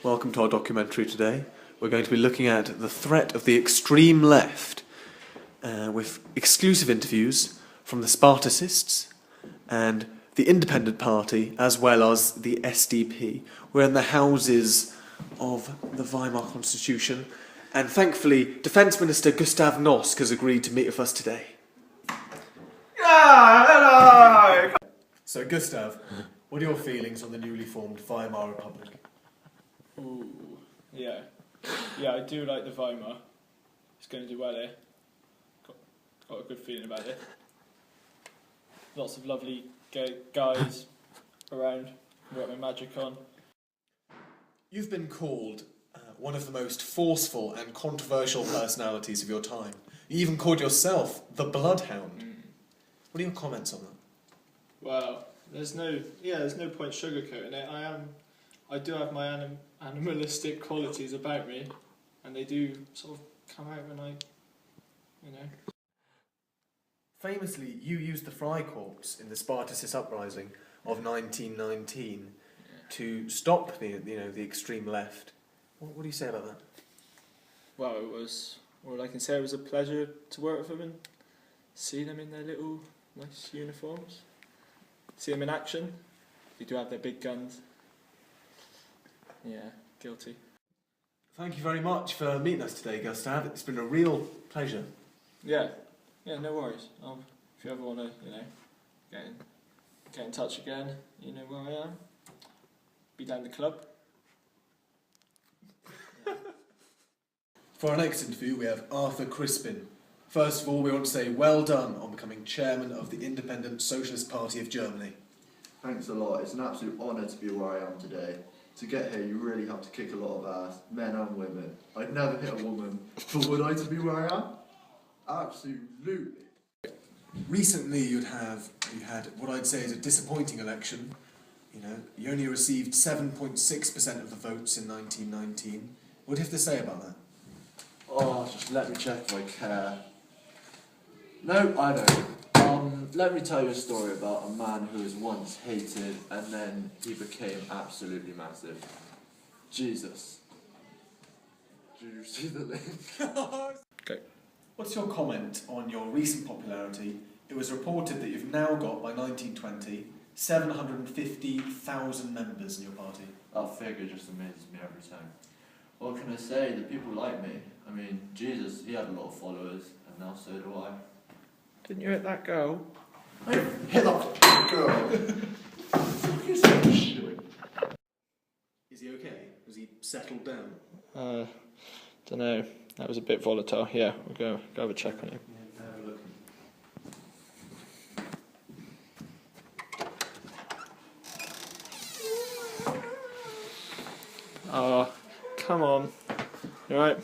Welcome to our documentary today. We're going to be looking at the threat of the extreme left with exclusive interviews from the Spartacists and the Independent Party as well as the SDP. We're in the houses of the Weimar Constitution, and thankfully Defence Minister Gustav Nosk has agreed to meet with us today. Yeah, hello! So Gustav, what are your feelings on the newly formed Weimar Republic? Ooh, yeah, I do like the Weimar. It's going to do well here. Got a good feeling about it. Lots of lovely guys around. Got my magic on. You've been called one of the most forceful and controversial personalities of your time. You even called yourself the Bloodhound. What are your comments on that? Well, there's no point sugarcoating it. I do have my animalistic qualities about me, and they do sort of come out when Famously, you used the Freikorps in the Spartacist uprising of 1919 to stop the extreme left. What do you say about that? Well, all I can say, it was a pleasure to work with them and see them in their little nice uniforms. See them in action. They do have their big guns. Yeah, guilty. Thank you very much for meeting us today, Gustav. It's been a real pleasure. Yeah, no worries. If you ever want to, get in touch again, you know where I am. Be down the club. For our next interview, we have Arthur Crispin. First of all, we want to say well done on becoming chairman of the Independent Socialist Party of Germany. Thanks a lot. It's an absolute honour to be where I am today. To get here, you really have to kick a lot of ass, men and women. I'd never hit a woman, but would I to be where I am? Absolutely. Recently, you had what I'd say is a disappointing election. You only received 7.6% of the votes in 1919. What do you have to say about that? Oh, just let me check if I care. No, I don't. Let me tell you a story about a man who was once hated and then he became absolutely massive. Jesus. Do you see the link? Okay. What's your comment on your recent popularity? It was reported that you've now got, by 1920, 750,000 members in your party. That figure just amazes me every time. What can I say? The people like me. I mean, Jesus, he had a lot of followers, and now so do I. Didn't you hit that girl? I hit that girl! Is he okay? Has he settled down? Don't know. That was a bit volatile. Yeah, we'll go have a check on him. Yeah, have a look. Oh, come on. You alright?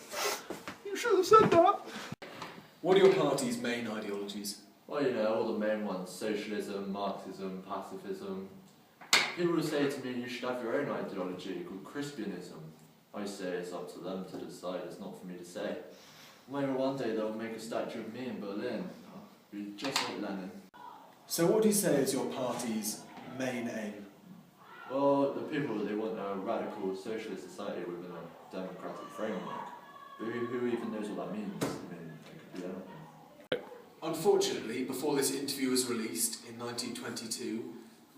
You should have said that! What are your party's main ideologies? Well, all the main ones. Socialism, Marxism, pacifism. People will say to me, you should have your own ideology called Crispianism. I say it's up to them to decide, it's not for me to say. Maybe one day they'll make a statue of me in Berlin. I'll be just like Lenin. So what do you say is your party's main aim? Well, the people, they want a radical socialist society within a democratic framework. But who even knows what that means? I mean, it could be anything. Unfortunately, before this interview was released in 1922,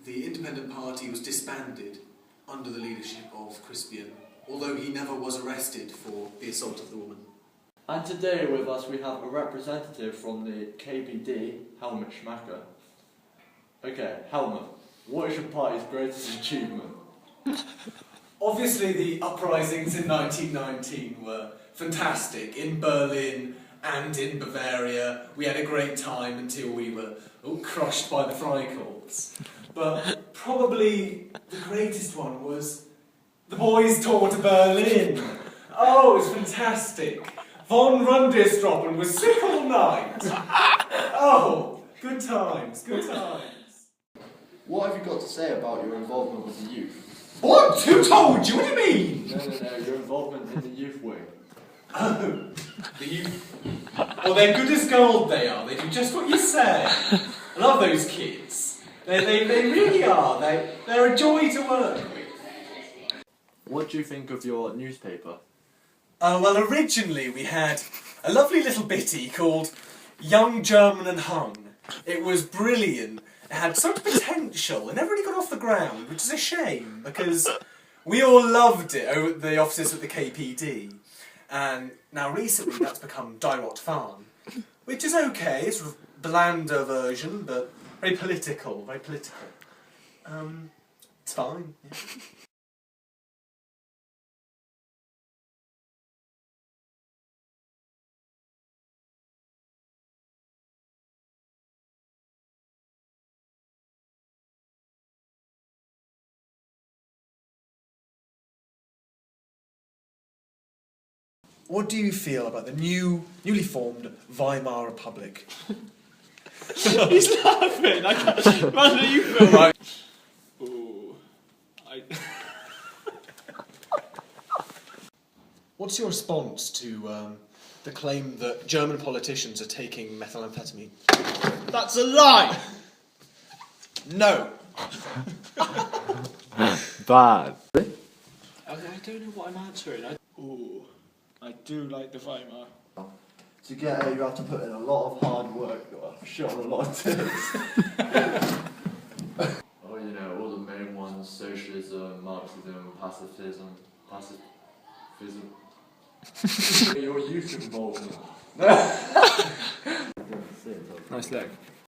the Independent Party was disbanded under the leadership of Crispian, although he never was arrested for the assault of the woman. And today with us we have a representative from the KPD, Helmut Schmacker. Okay, Helmut, what is your party's greatest achievement? Obviously the uprisings in 1919 were fantastic. In Berlin and in Bavaria, we had a great time until we were crushed by the Freikorps. But probably the greatest one was the boys' tour to Berlin. Oh, it was fantastic. Von Rundestroppen was sick all night. Oh, good times, good times. What have you got to say about your involvement with the youth? What? Who told you? What do you mean? No, your involvement in the youth wing. Oh, the youth. Well, they're good as gold, they are. They do just what you say. I love those kids. They really are. They're a joy to work with. What do you think of your newspaper? Well, originally we had a lovely little bitty called Young German and Hung. It was brilliant. It had such potential. It never really got off the ground, which is a shame because we all loved it over at the offices at the KPD. And now recently that's become Direct Farm, which is okay. It's sort of blander version, but very political, very political. It's fine. Yeah. What do you feel about the newly formed Weimar Republic? He's laughing. I can't. Imagine you feel like. Ooh. What's your response to the claim that German politicians are taking methamphetamine? That's a lie. No. Bad. I don't know what I'm answering. Ooh. I do like the Weimar. To get it, you have to put in a lot of hard work, shot a lot of tips. Oh, you know, all the main ones: socialism, Marxism, pacifism. Your youth involvement. Nice leg.